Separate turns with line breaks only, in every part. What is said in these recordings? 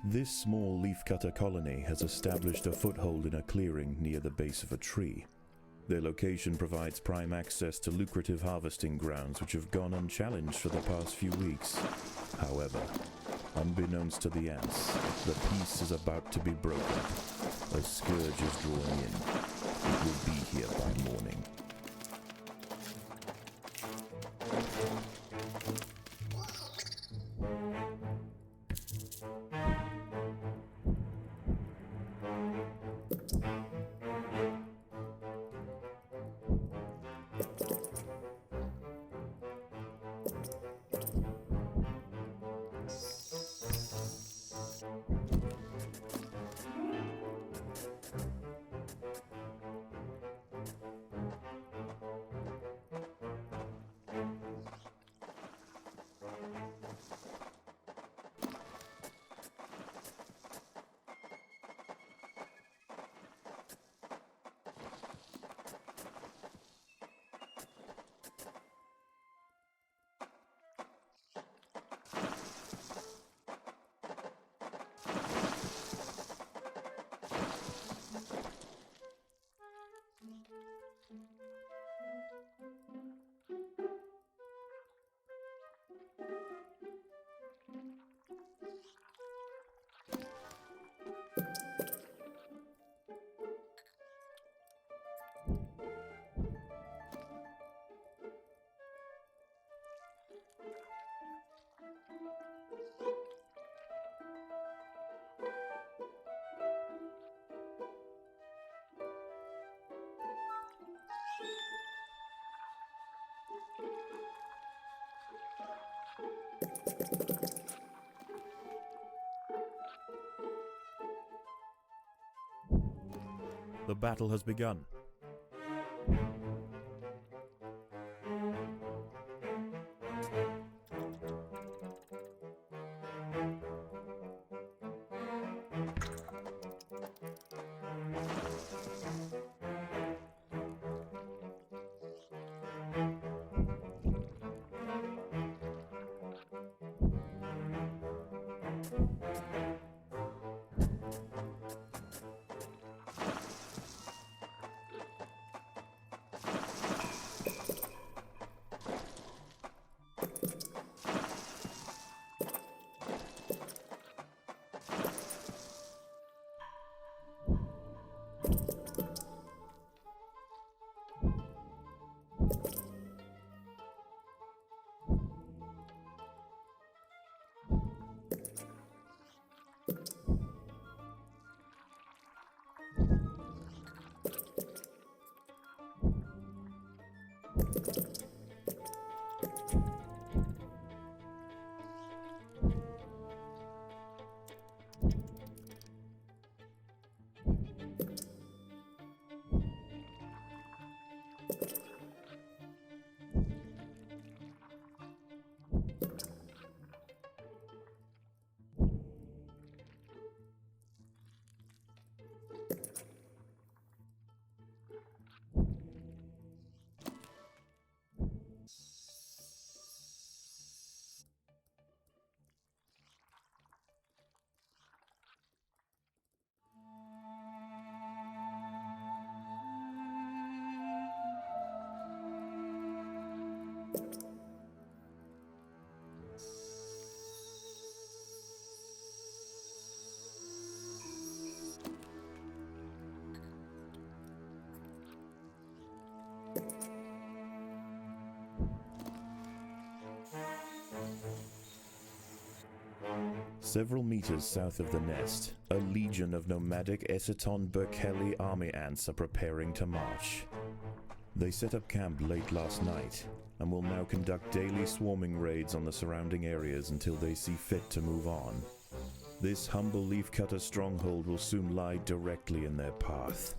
This small leafcutter colony has established a foothold in a clearing near the base of a tree. Their location provides prime access to lucrative harvesting grounds which have gone unchallenged for the past few weeks. However, unbeknownst to the ants, the peace is about to be broken. A scourge is drawing in. It will be here by morning. The battle has begun. Several meters south of the nest, a legion of nomadic Essaton Berkeley army ants are preparing to march. They set up camp late last night, and will now conduct daily swarming raids on the surrounding areas until they see fit to move on. This humble leafcutter stronghold will soon lie directly in their path.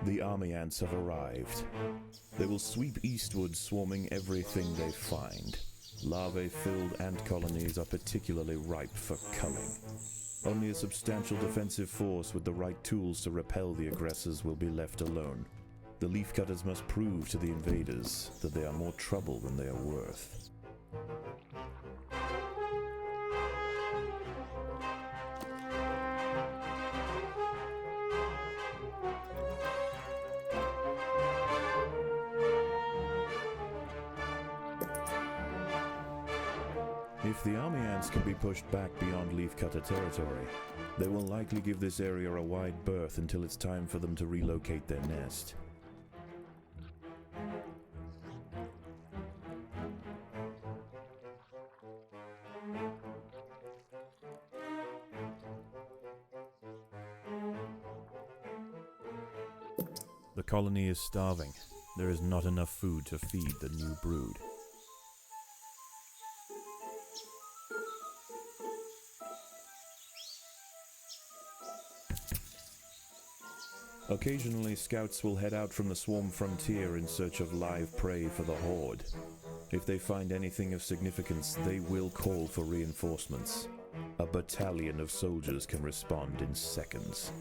The army ants have arrived. They will sweep eastward, swarming everything they find. Larvae-filled ant colonies are particularly ripe for culling. Only a substantial defensive force with the right tools to repel the aggressors will be left alone. The leafcutters must prove to the invaders that they are more trouble than they are worth. If the army ants can be pushed back beyond leafcutter territory, they will likely give this area a wide berth until it's time for them to relocate their nest. The colony is starving. There is not enough food to feed the new brood. Occasionally, scouts will head out from the swarm frontier in search of live prey for the horde. If they find anything of significance, they will call for reinforcements. A battalion of soldiers can respond in seconds.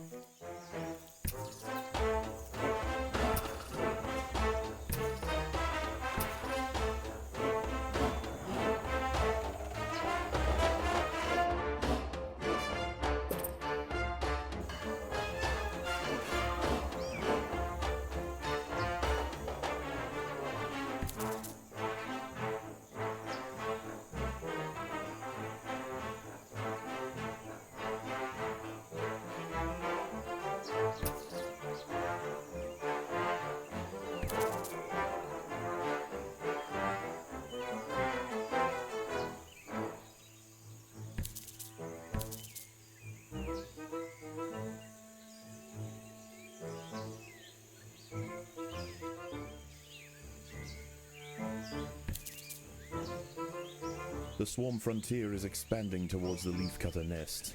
The swarm frontier is expanding towards the leafcutter nest.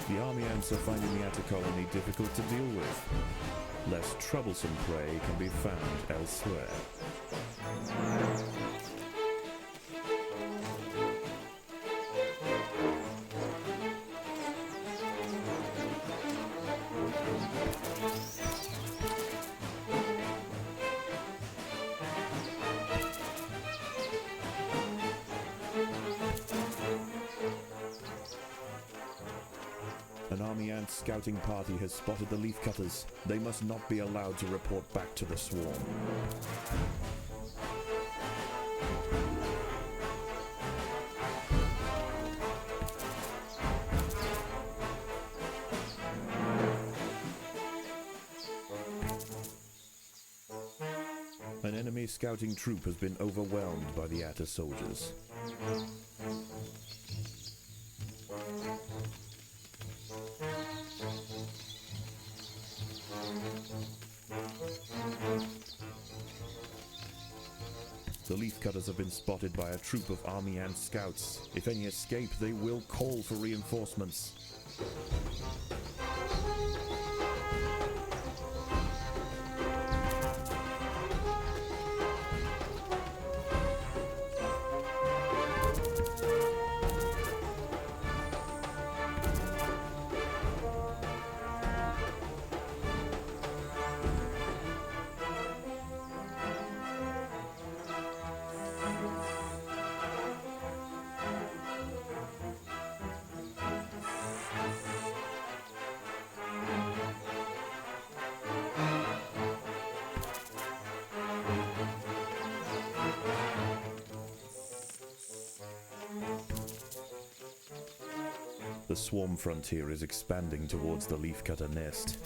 The army ants are finding the atta colony difficult to deal with. Less troublesome prey can be found elsewhere. An army ant scouting party has spotted the leafcutters. They must not be allowed to report back to the swarm. An enemy scouting troop has been overwhelmed by the atta soldiers. The leafcutters have been spotted by a troop of army ant scouts. If any escape, they will call for reinforcements. The swarm frontier is expanding towards the leafcutter nest.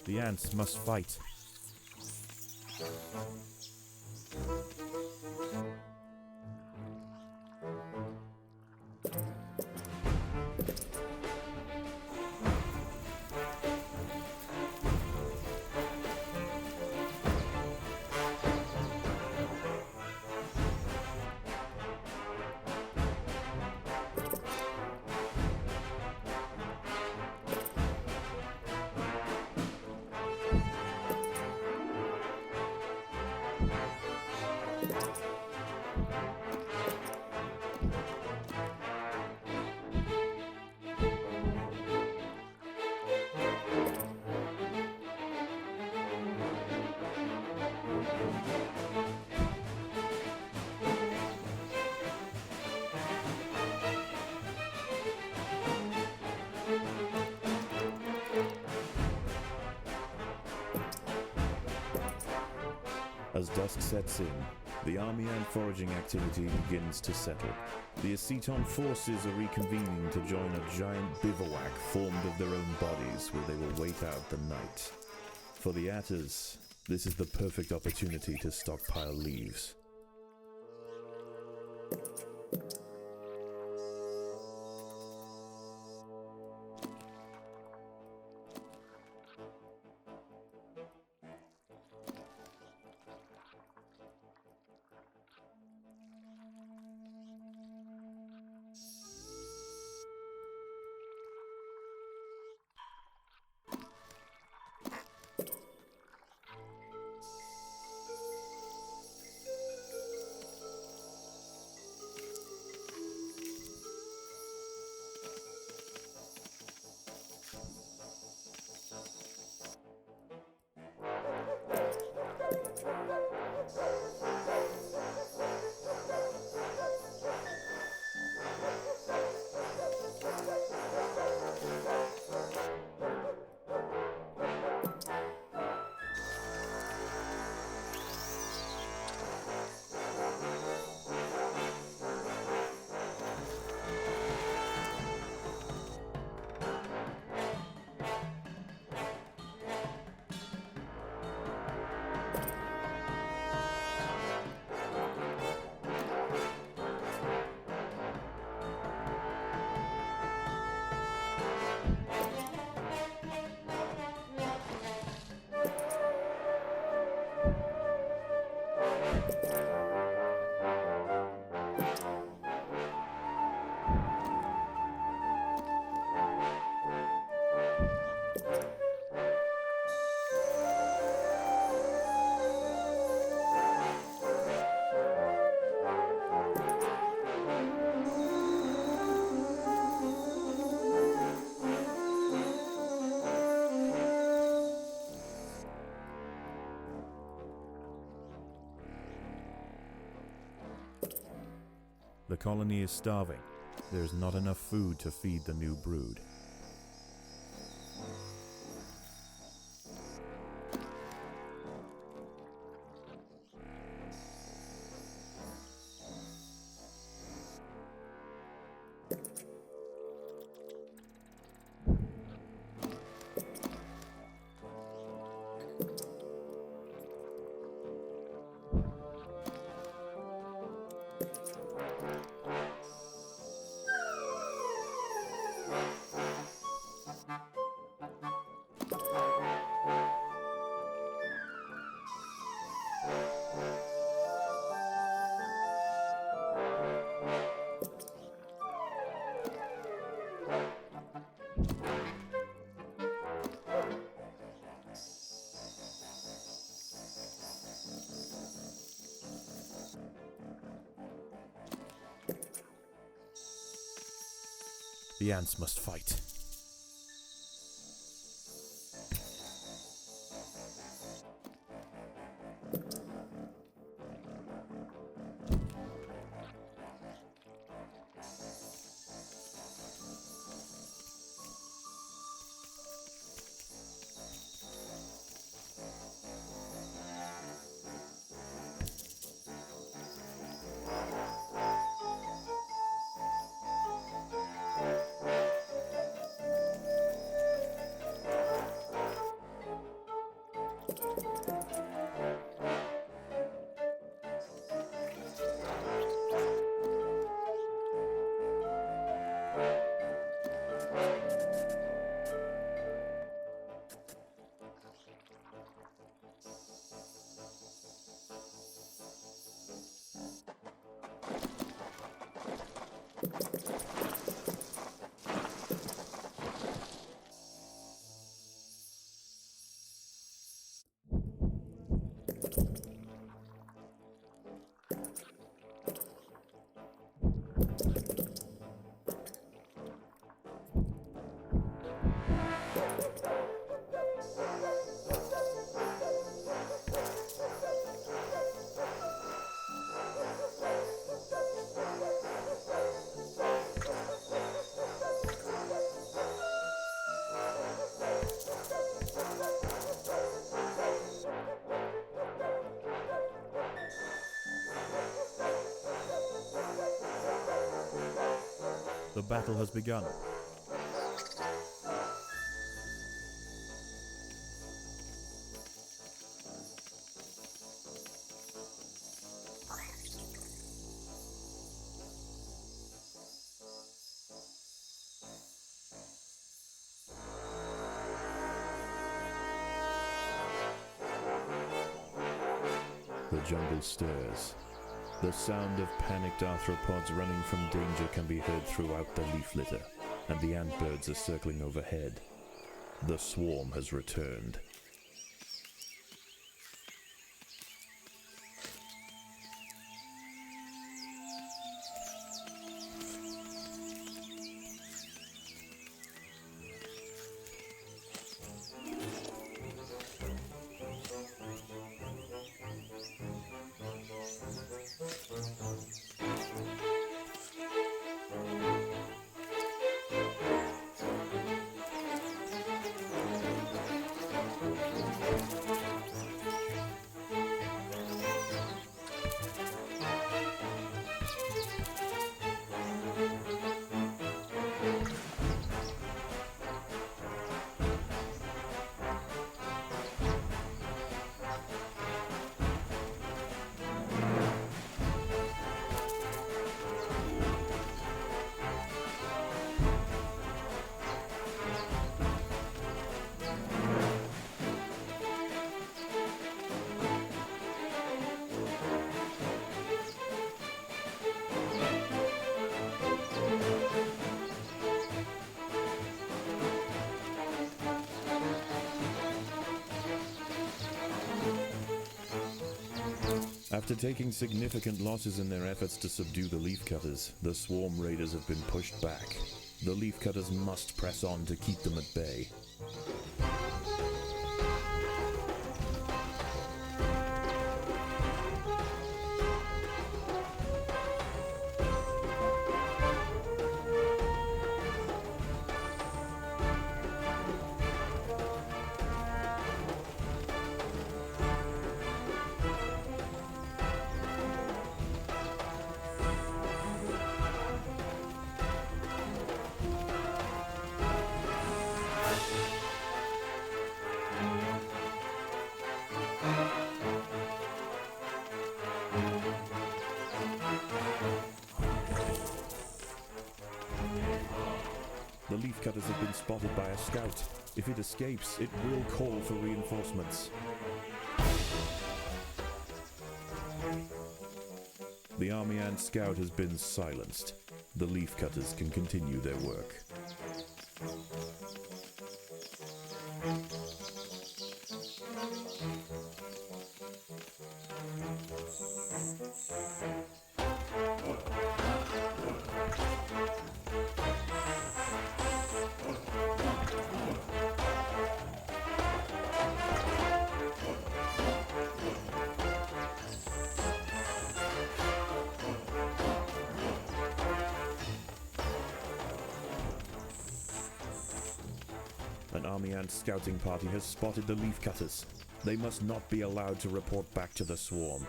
The ants must fight. As dusk sets in, the army and foraging activity begins to settle. The Aceton forces are reconvening to join a giant bivouac formed of their own bodies where they will wait out the night. For the Atters, this is the perfect opportunity to stockpile leaves. The colony is starving. There's not enough food to feed the new brood. The ants must fight. The battle has begun. The jungle stirs. The sound of panicked arthropods running from danger can be heard throughout the leaf litter, and the antbirds are circling overhead. The swarm has returned. After taking significant losses in their efforts to subdue the leafcutters, the swarm raiders have been pushed back. The leafcutters must press on to keep them at bay. The leafcutters have been spotted by a scout. If it escapes, it will call for reinforcements. The army ant scout has been silenced. The leafcutters can continue their work. An army ant scouting party has spotted the leafcutters. They must not be allowed to report back to the swarm.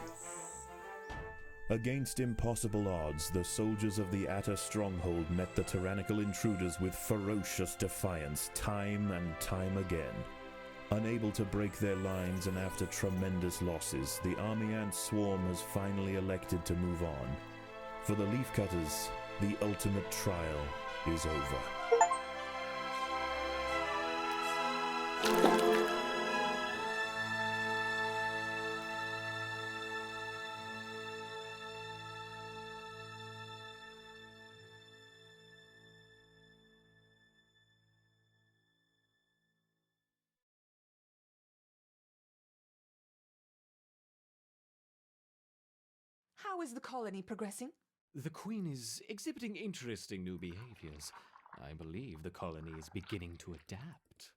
Against impossible odds, the soldiers of the Atta stronghold met the tyrannical intruders with ferocious defiance time and time again. Unable to break their lines and after tremendous losses, the army ant swarm has finally elected to move on. For the leafcutters, the ultimate trial is over.
How is the colony progressing?
The Queen is exhibiting interesting new behaviors. I believe the colony is beginning to adapt.